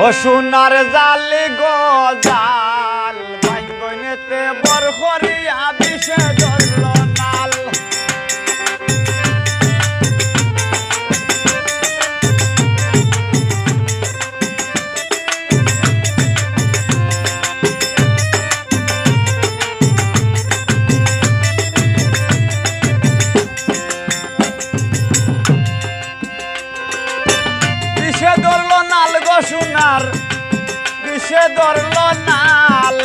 ও সোনার জালি গো জাল বাইগনেতে বরখরিয়া বিষে ধরল নাল বিষে ধরল নাল গো সোনার বিষে ধরল নাল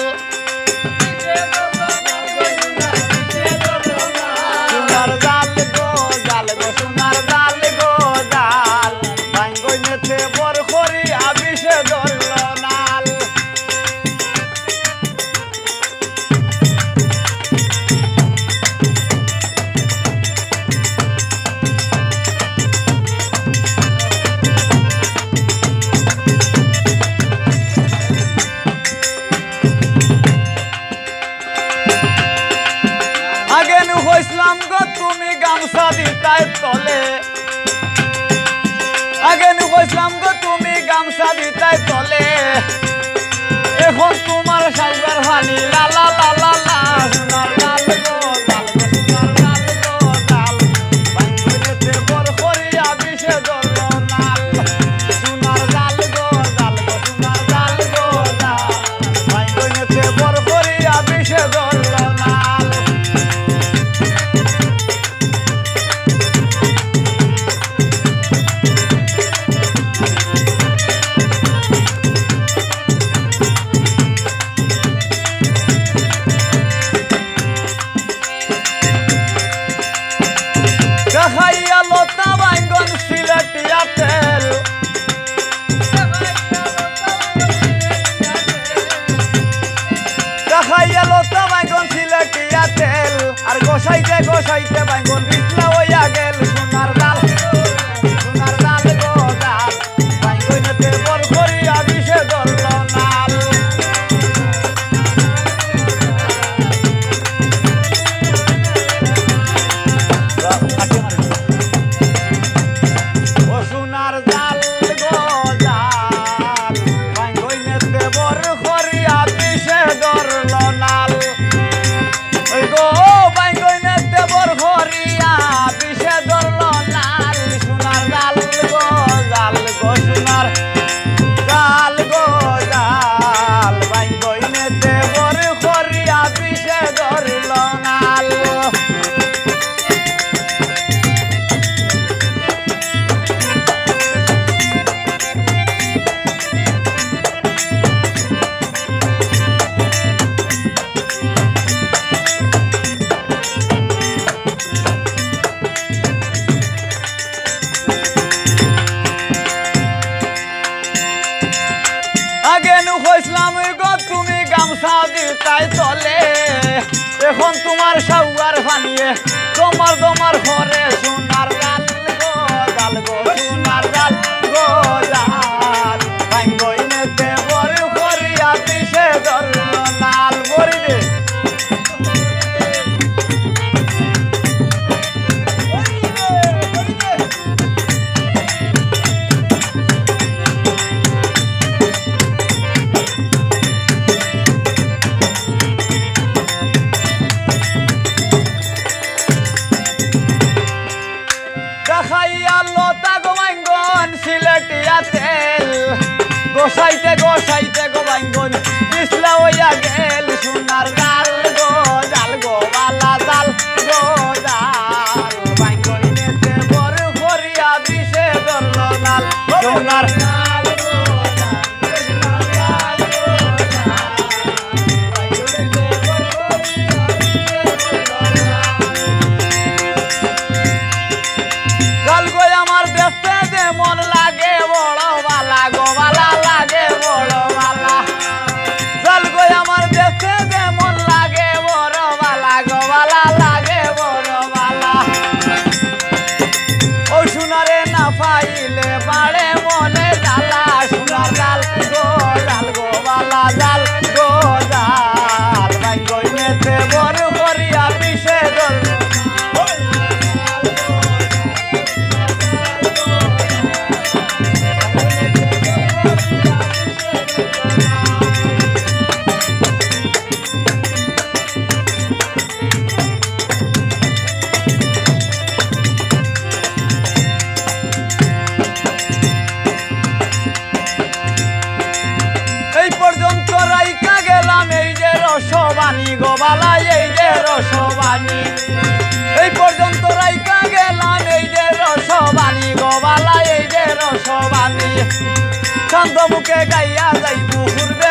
সোনার জাল গো সোনার জাল গো জাল বাইগনেতে বরখরিয়া বিষে ধরল নাল আগেনু হইছিলাম গো তুমি গামছা দিতাই তলে আগেনু হইছিলাম গো তুমি গামছা দিতাই তলে এখন তোমার সাউগার ফানি লা লা লা লা লা সোনার জাল গো সোনার জাল গো জাল বাইগনেতে বরখরিয়া বিষে ধরল নাল সোনার জাল গো সোনার জাল গো জাল বাইগনেতে বরখরিয়া বিষে ধরল নাল খাইয়া লতা বাইগন সিলেটিয়া তেল খাইয়া লতা বাইগন সিলেটিয়া তেল আর গোসাইতে গোসাইতে বাইগন বিছলা হইয়া গেল সোনার জাল গো জাল বাইগনেতে বরখরিয়া বিষে ধরল নাল সোনার জাল গো জাল বাইগনেতে বরখরিয়া বিষে ধরল নাল ওই গো বাইগনেতে বরখরিয়া বিষে ধরল নাল সোনার জাল গো সোনার জাল গো জাল বাইগনেতে বরখরিয়া বিষে ধরল নাল আগেনু হইছিলাম গো তুমি গামছা দিতাই তলে এখন তোমার সাউগার ফানিয়ে তোমার ঘরে সোনার জাল গো সোনার জাল গো জাল বাইগনেতে বরখরিয়া বিষে ধরল নাল বরি দে খাইয়া লতা গো বাইগন সিলেটিয়া তেল গোসাইতে গোসাইতে গো বাইগন বিছলা হইয়া গেল সোনার জাল গো বালা জাল গো জাল বাইগনেতে বরখরিয়া বিষে ধরল নাল সোনার জাল গো জাল বাইগনেতে বরখরিয়া বিষে ধরল নাল জাল গো আমার দেখতে যে মন লাগে বড় বালা গো বালা লাগে বড় বালা জাল গো আমার দেখতে যে মন লাগে বড় বালা গো বালা লাগে বড় বালা ও সোনারে না পাইলে বাড়ে মনে রসবানি গোবালা এই যে রসবানি এই পর্যন্ত রাইকা গেলাম এই যে রসবানি গোবালা এই যে রসবানি ছন্দ মুখে গাইয়া যাইবু ঘুরবে